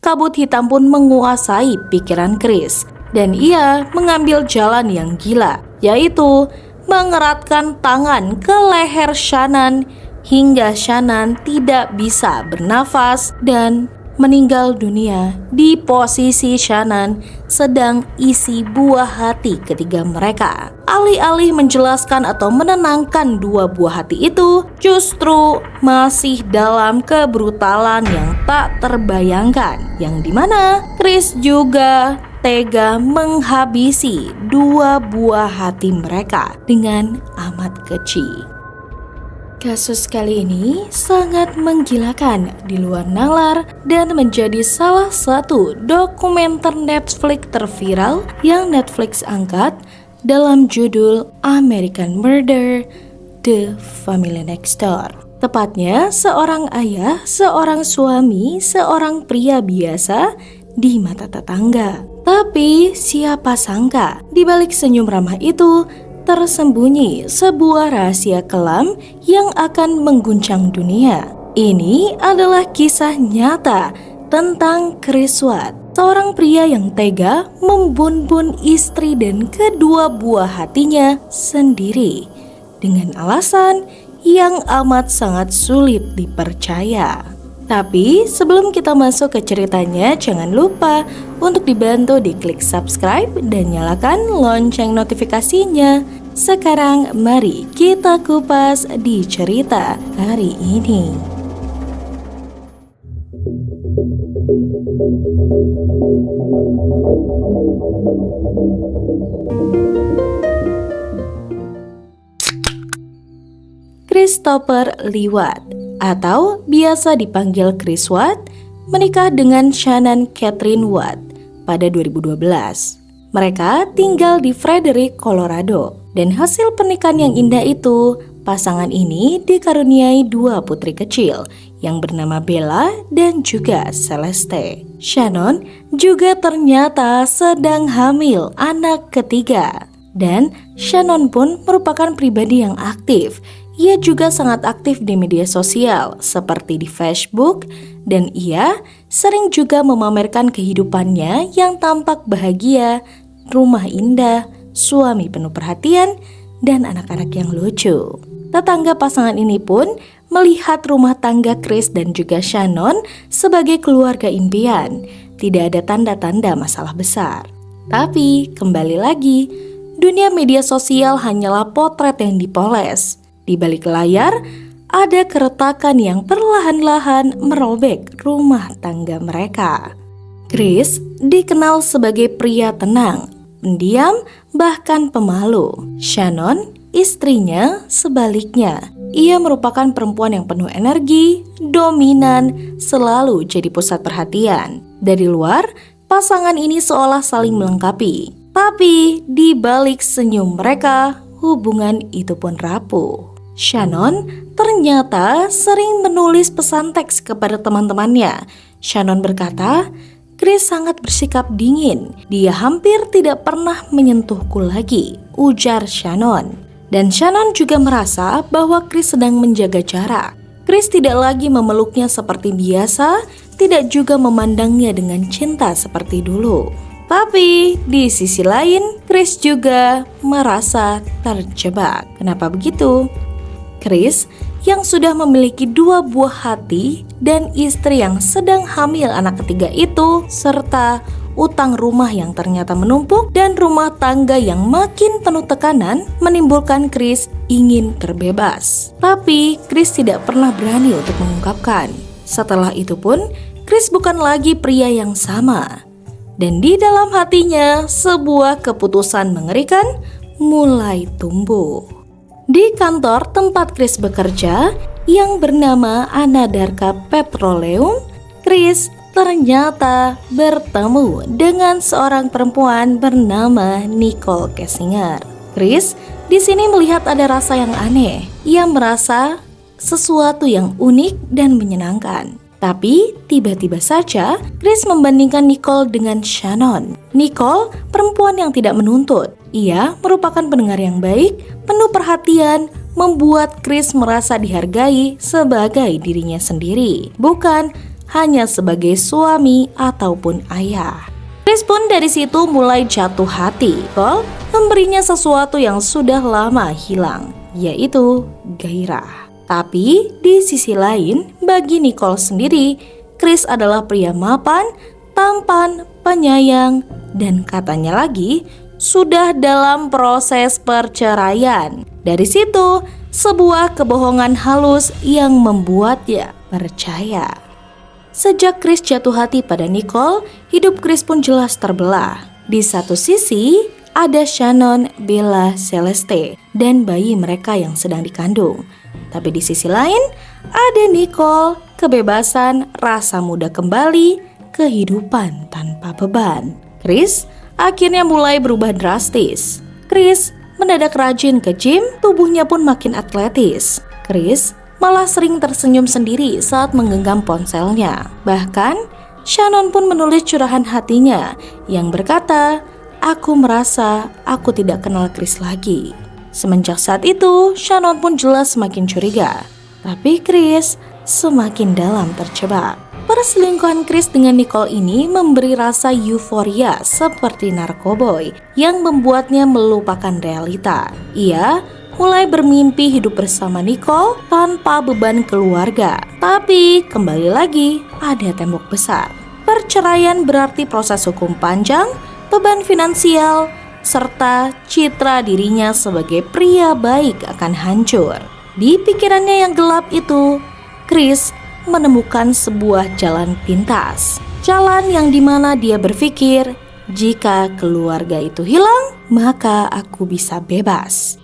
kabut hitam pun menguasai pikiran Chris. Dan ia mengambil jalan yang gila, yaitu mengeratkan tangan ke leher Shannon hingga Shannon tidak bisa bernafas dan meninggal dunia di posisi Shannon sedang isi buah hati ketiga mereka. Alih-alih menjelaskan atau menenangkan dua buah hati itu, justru masih dalam kebrutalan yang tak terbayangkan, yang dimana Chris juga tega menghabisi dua buah hati mereka dengan amat keji. Kasus kali ini sangat menggilakan di luar nalar dan menjadi salah satu dokumenter Netflix terviral yang Netflix angkat dalam judul American Murder: The Family Next Door. Tepatnya seorang ayah, seorang suami, seorang pria biasa di mata tetangga. Tapi siapa sangka di balik senyum ramah itu tersembunyi sebuah rahasia kelam yang akan mengguncang dunia. Ini adalah kisah nyata tentang Chris Watt, seorang pria yang tega membunuh istri dan kedua buah hatinya sendiri dengan alasan yang amat sangat sulit dipercaya. Tapi sebelum kita masuk ke ceritanya, jangan lupa untuk dibantu diklik subscribe dan nyalakan lonceng notifikasinya. Sekarang mari kita kupas di cerita hari ini. Christopher Lee Watt atau biasa dipanggil Chris Watt menikah dengan Shannon Catherine Watt pada 2012. Mereka tinggal di Frederick, Colorado. Dan hasil pernikahan yang indah itu, pasangan ini dikaruniai dua putri kecil yang bernama Bella dan juga Celeste. Shannon juga ternyata sedang hamil anak ketiga. Dan Shannon pun merupakan pribadi yang aktif. Ia juga sangat aktif di media sosial seperti di Facebook, dan ia sering juga memamerkan kehidupannya yang tampak bahagia, rumah indah, suami penuh perhatian, dan anak-anak yang lucu. Tetangga pasangan ini pun melihat rumah tangga Chris dan juga Shannon sebagai keluarga impian. Tidak ada tanda-tanda masalah besar. Tapi kembali lagi, dunia media sosial hanyalah potret yang dipoles. Di balik layar, ada keretakan yang perlahan-lahan merobek rumah tangga mereka. Chris dikenal sebagai pria tenang, pendiam, bahkan pemalu. Shannon, istrinya, sebaliknya. Ia merupakan perempuan yang penuh energi, dominan, selalu jadi pusat perhatian. Dari luar, pasangan ini seolah saling melengkapi. Tapi di balik senyum mereka, hubungan itu pun rapuh. Shannon ternyata sering menulis pesan teks kepada teman-temannya. Shannon berkata, Chris sangat bersikap dingin. Dia hampir tidak pernah menyentuhku lagi, ujar Shannon. Dan Shannon juga merasa bahwa Chris sedang menjaga jarak. Chris tidak lagi memeluknya seperti biasa, tidak juga memandangnya dengan cinta seperti dulu. Tapi di sisi lain, Chris juga merasa terjebak. Kenapa begitu? Chris yang sudah memiliki dua buah hati dan istri yang sedang hamil anak ketiga itu, serta utang rumah yang ternyata menumpuk dan rumah tangga yang makin penuh tekanan, menimbulkan Chris ingin terbebas. Tapi Chris tidak pernah berani untuk mengungkapkan. Setelah itu pun, Chris bukan lagi pria yang sama. Dan di dalam hatinya, sebuah keputusan mengerikan mulai tumbuh. Di kantor tempat Chris bekerja yang bernama Anadarko Petroleum, Chris ternyata bertemu dengan seorang perempuan bernama Nicole Kessinger. Chris di sini melihat ada rasa yang aneh. Ia merasa sesuatu yang unik dan menyenangkan. Tapi tiba-tiba saja Chris membandingkan Nicole dengan Shannon. Nicole perempuan yang tidak menuntut. Ia merupakan pendengar yang baik, penuh perhatian, membuat Chris merasa dihargai sebagai dirinya sendiri, bukan hanya sebagai suami ataupun ayah. Chris pun dari situ mulai jatuh hati. Nicole memberinya sesuatu yang sudah lama hilang, yaitu gairah. Tapi di sisi lain, bagi Nicole sendiri, Chris adalah pria mapan, tampan, penyayang, dan katanya lagi sudah dalam proses perceraian. Dari situ, sebuah kebohongan halus yang membuatnya percaya. Sejak Chris jatuh hati pada Nicole, hidup Chris pun jelas terbelah. Di satu sisi, ada Shannon, Bella, Celeste, dan bayi mereka yang sedang dikandung. Tapi di sisi lain, ada Nicole, kebebasan, rasa muda kembali, kehidupan tanpa beban. Chris akhirnya mulai berubah drastis. Chris mendadak rajin ke gym, tubuhnya pun makin atletis. Chris malah sering tersenyum sendiri saat menggenggam ponselnya. Bahkan, Shannon pun menulis curahan hatinya yang berkata, "Aku merasa aku tidak kenal Chris lagi." Semenjak saat itu, Shannon pun jelas semakin curiga. Tapi Chris semakin dalam terjebak. Perselingkuhan Chris dengan Nicole ini memberi rasa euforia seperti narkoboy yang membuatnya melupakan realita. Ia mulai bermimpi hidup bersama Nicole tanpa beban keluarga. Tapi kembali lagi ada tembok besar. Perceraian berarti proses hukum panjang, beban finansial, serta citra dirinya sebagai pria baik akan hancur. Di pikirannya yang gelap itu, Chris menemukan sebuah jalan pintas. Jalan yang dimana dia berpikir, jika keluarga itu hilang, maka aku bisa bebas.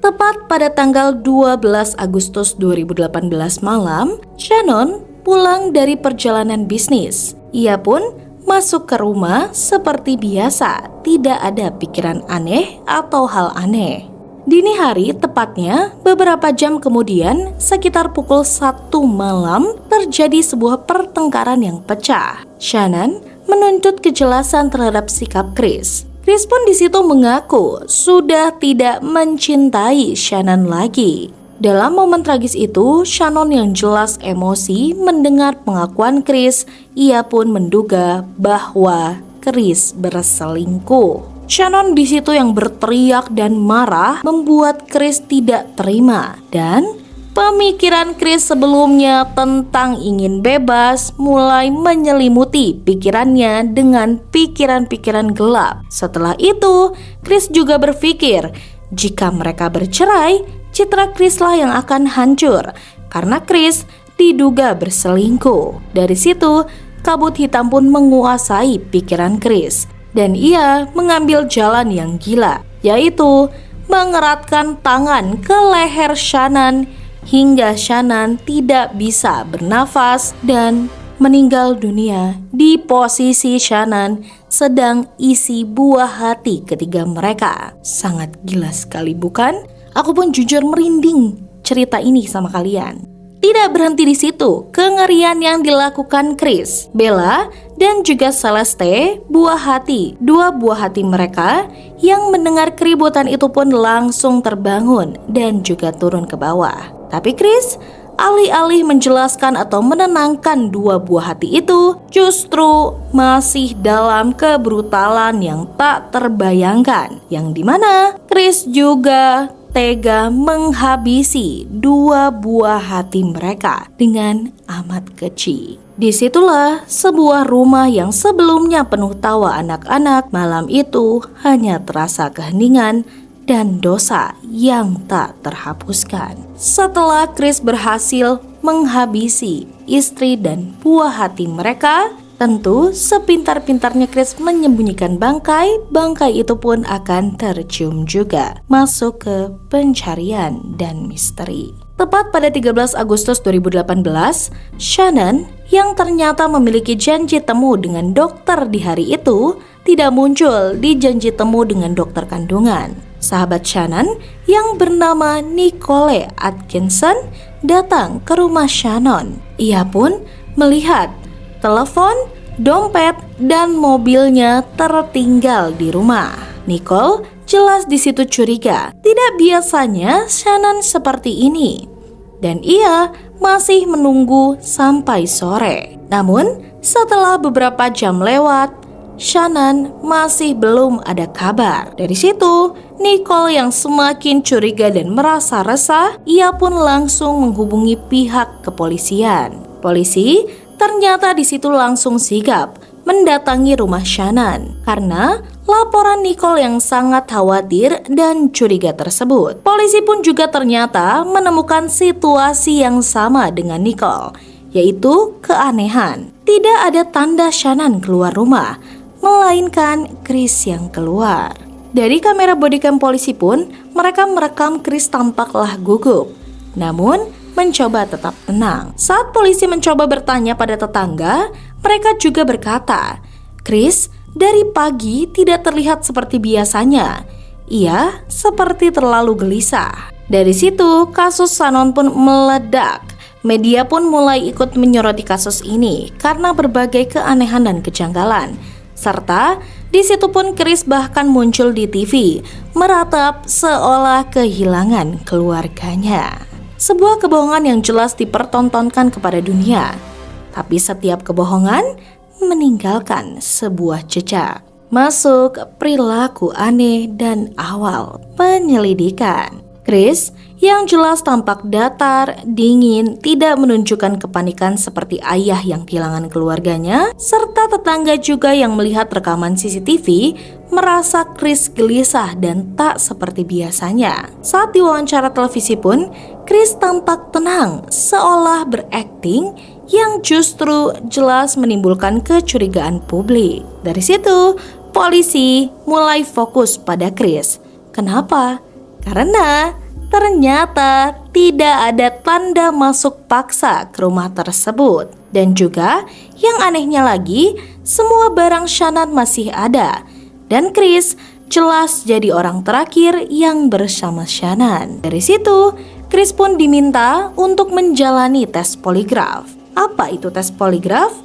Tepat pada tanggal 12 Agustus 2018 malam, Shannon pulang dari perjalanan bisnis. Ia pun masuk ke rumah seperti biasa, tidak ada pikiran aneh atau hal aneh. Dini hari, tepatnya beberapa jam kemudian, sekitar pukul 1 malam, terjadi sebuah pertengkaran yang pecah. Shannon menuntut kejelasan terhadap sikap Chris. Chris pun di situ mengaku sudah tidak mencintai Shannon lagi. Dalam momen tragis itu, Shannon yang jelas emosi mendengar pengakuan Chris. Ia pun menduga bahwa Chris berselingkuh. Shannon di situ yang berteriak dan marah membuat Chris tidak terima, dan pemikiran Chris sebelumnya tentang ingin bebas mulai menyelimuti pikirannya dengan pikiran-pikiran gelap. Setelah itu, Chris juga berpikir jika mereka bercerai, citra Chris lah yang akan hancur karena Chris diduga berselingkuh. Dari situ, kabut hitam pun menguasai pikiran Chris. Dan ia mengambil jalan yang gila, yaitu mengeratkan tangan ke leher Shannon hingga Shannon tidak bisa bernafas dan meninggal dunia di posisi Shannon sedang isi buah hati ketiga mereka. Sangat gila sekali, bukan? Aku pun jujur merinding cerita ini sama kalian. Tidak berhenti di situ, kengerian yang dilakukan Chris, Bella, dan juga Celeste, dua buah hati mereka yang mendengar keributan itu pun langsung terbangun dan juga turun ke bawah. Tapi Chris, alih-alih menjelaskan atau menenangkan dua buah hati itu, justru masih dalam kebrutalan yang tak terbayangkan, yang dimana Chris juga tega menghabisi dua buah hati mereka dengan amat keji. Disitulah sebuah rumah yang sebelumnya penuh tawa anak-anak malam itu hanya terasa keheningan dan dosa yang tak terhapuskan. Setelah Chris berhasil menghabisi istri dan buah hati mereka, tentu sepintar-pintarnya Chris menyembunyikan bangkai itu pun akan tercium juga masuk ke pencarian dan misteri. Tepat pada 13 Agustus 2018, Shannon yang ternyata memiliki janji temu dengan dokter di hari itu tidak muncul di janji temu dengan dokter kandungan. Sahabat Shannon yang bernama Nicole Atkinson datang ke rumah Shannon. Ia pun melihat telepon, dompet, dan mobilnya tertinggal di rumah. Nicole jelas di situ curiga. Tidak biasanya Shannon seperti ini. Dan ia masih menunggu sampai sore. Namun, setelah beberapa jam lewat, Shannon masih belum ada kabar. Dari situ, Nicole yang semakin curiga dan merasa resah, ia pun langsung menghubungi pihak kepolisian. Polisi ternyata di situ langsung sigap mendatangi rumah Shannon karena laporan Nicole yang sangat khawatir dan curiga tersebut. Polisi pun juga ternyata menemukan situasi yang sama dengan Nicole, yaitu keanehan. Tidak ada tanda Shannon keluar rumah, melainkan Chris yang keluar. Dari kamera bodycam polisi pun, mereka merekam Chris tampaklah gugup, namun mencoba tetap tenang. Saat polisi mencoba bertanya pada tetangga, mereka juga berkata, Chris dari pagi tidak terlihat seperti biasanya. Ia seperti terlalu gelisah. Dari situ, kasus Shannon pun meledak. Media pun mulai ikut menyoroti kasus ini karena berbagai keanehan dan kejanggalan. Serta di situ pun Chris bahkan muncul di TV, meratap seolah kehilangan keluarganya. Sebuah kebohongan yang jelas dipertontonkan kepada dunia. Tapi setiap kebohongan meninggalkan sebuah jejak. Masuk perilaku aneh dan awal penyelidikan. Chris yang jelas tampak datar, dingin, tidak menunjukkan kepanikan seperti ayah yang kehilangan keluarganya, serta tetangga juga yang melihat rekaman CCTV merasa Chris gelisah dan tak seperti biasanya. Saat diwawancara televisi pun, Chris tampak tenang, seolah berakting yang justru jelas menimbulkan kecurigaan publik. Dari situ, polisi mulai fokus pada Chris. Kenapa? Karena ternyata tidak ada tanda masuk paksa ke rumah tersebut. Dan juga yang anehnya lagi, semua barang Shannon masih ada. Dan Chris jelas jadi orang terakhir yang bersama Shannon. Dari situ, Chris pun diminta untuk menjalani tes poligraf. Apa itu tes poligraf?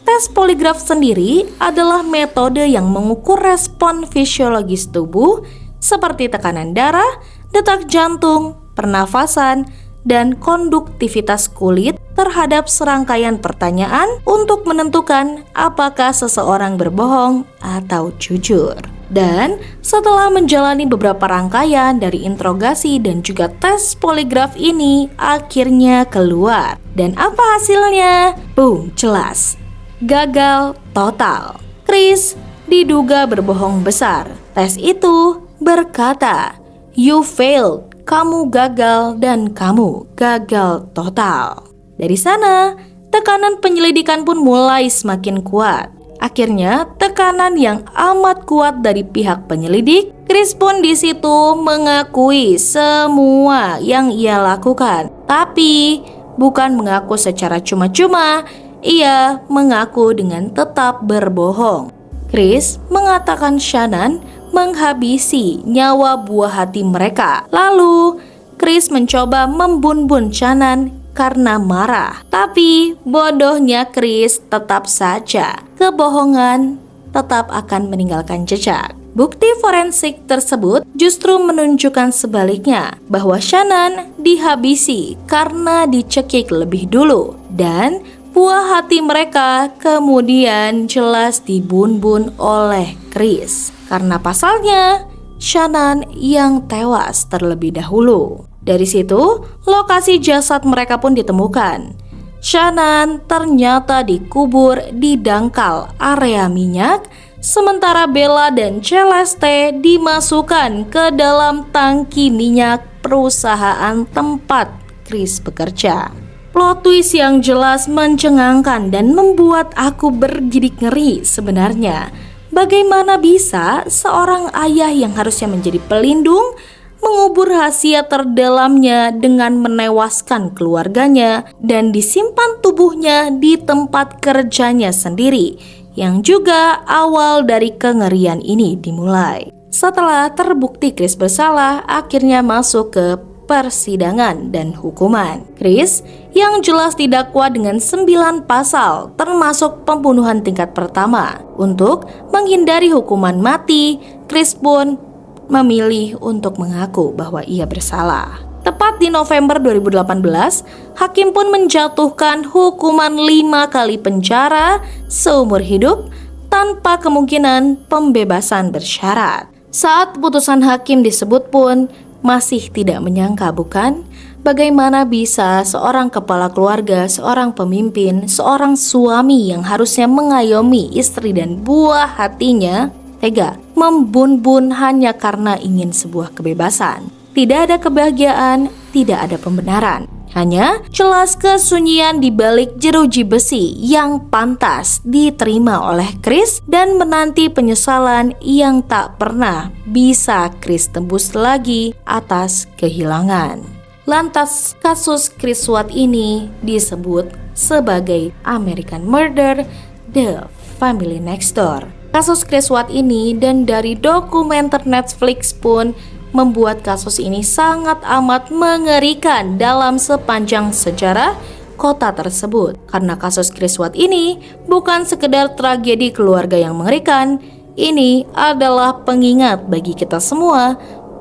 Tes poligraf sendiri adalah metode yang mengukur respon fisiologis tubuh seperti tekanan darah, detak jantung, pernafasan, dan konduktivitas kulit terhadap serangkaian pertanyaan untuk menentukan apakah seseorang berbohong atau jujur. Dan setelah menjalani beberapa rangkaian dari interogasi dan juga tes poligraf ini akhirnya keluar. Dan apa hasilnya? Boom, jelas. Gagal total. Chris diduga berbohong besar. Tes itu berkata, "You failed, kamu gagal dan kamu gagal total." Dari sana, tekanan penyelidikan pun mulai semakin kuat. Akhirnya, tekanan yang amat kuat dari pihak penyelidik, Chris pun di situ mengakui semua yang ia lakukan. Tapi, bukan mengaku secara cuma-cuma, ia mengaku dengan tetap berbohong. Chris mengatakan Shannon menghabisi nyawa buah hati mereka. Lalu, Chris mencoba membun-bun Shannon karena marah. Tapi bodohnya Chris tetap saja. Kebohongan tetap akan meninggalkan jejak. Bukti forensik tersebut justru menunjukkan sebaliknya, bahwa Shannon dihabisi karena dicekik lebih dulu. Dan buah hati mereka kemudian jelas dibun-bun oleh Chris. Karena pasalnya, Shannon yang tewas terlebih dahulu. Dari situ, lokasi jasad mereka pun ditemukan. Shannon ternyata dikubur di dangkal area minyak, sementara Bella dan Celeste dimasukkan ke dalam tangki minyak perusahaan tempat Chris bekerja. Plot twist yang jelas mencengangkan dan membuat aku bergidik ngeri sebenarnya. Bagaimana bisa seorang ayah yang harusnya menjadi pelindung mengubur rahasia terdalamnya dengan menewaskan keluarganya dan disimpan tubuhnya di tempat kerjanya sendiri, yang juga awal dari kengerian ini dimulai. Setelah terbukti Chris bersalah, akhirnya masuk ke persidangan dan hukuman. Chris yang jelas didakwa dengan 9 pasal termasuk pembunuhan tingkat pertama. Untuk menghindari hukuman mati, Chris pun memilih untuk mengaku bahwa ia bersalah. Tepat di November 2018, hakim pun menjatuhkan hukuman 5 kali penjara seumur hidup tanpa kemungkinan pembebasan bersyarat. Saat putusan hakim disebut pun masih tidak menyangka, bukan? Bagaimana bisa seorang kepala keluarga, seorang pemimpin, seorang suami yang harusnya mengayomi istri dan buah hatinya tega membun-bun hanya karena ingin sebuah kebebasan. Tidak ada kebahagiaan, tidak ada pembenaran. Hanya jelas kesunyian di balik jeruji besi yang pantas diterima oleh Chris dan menanti penyesalan yang tak pernah bisa Chris tembus lagi atas kehilangan. Lantas kasus Chris Watt ini disebut sebagai American Murder, The Family Next Door. Kasus Chris Watt ini dan dari dokumenter Netflix pun membuat kasus ini sangat amat mengerikan dalam sepanjang sejarah kota tersebut. Karena kasus Chris Watt ini bukan sekedar tragedi keluarga yang mengerikan, ini adalah pengingat bagi kita semua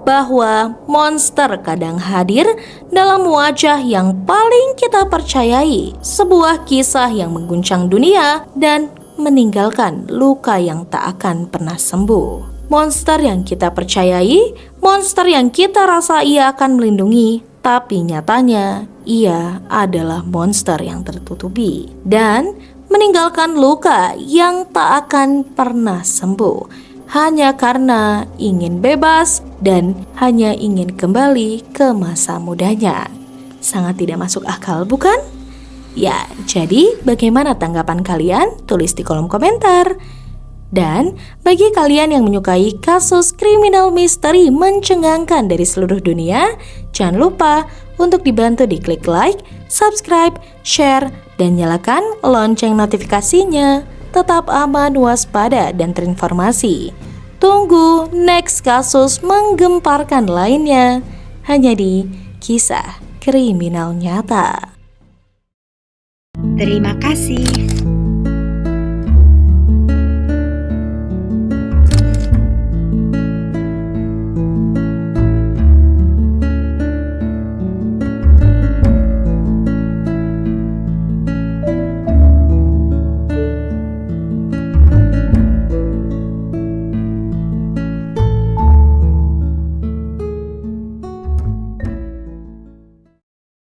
bahwa monster kadang hadir dalam wajah yang paling kita percayai, sebuah kisah yang mengguncang dunia dan meninggalkan luka yang tak akan pernah sembuh. Monster yang kita percayai, monster yang kita rasa ia akan melindungi, tapi nyatanya ia adalah monster yang tertutupi dan meninggalkan luka yang tak akan pernah sembuh hanya karena ingin bebas dan hanya ingin kembali ke masa mudanya. Sangat tidak masuk akal, bukan? Ya, jadi bagaimana tanggapan kalian? Tulis di kolom komentar. Dan bagi kalian yang menyukai kasus kriminal misteri mencengangkan dari seluruh dunia, jangan lupa untuk dibantu diklik like, subscribe, share, dan nyalakan lonceng notifikasinya. Tetap aman, waspada, dan terinformasi. Tunggu next kasus menggemparkan lainnya hanya di Kisah Kriminal Nyata. Terima kasih.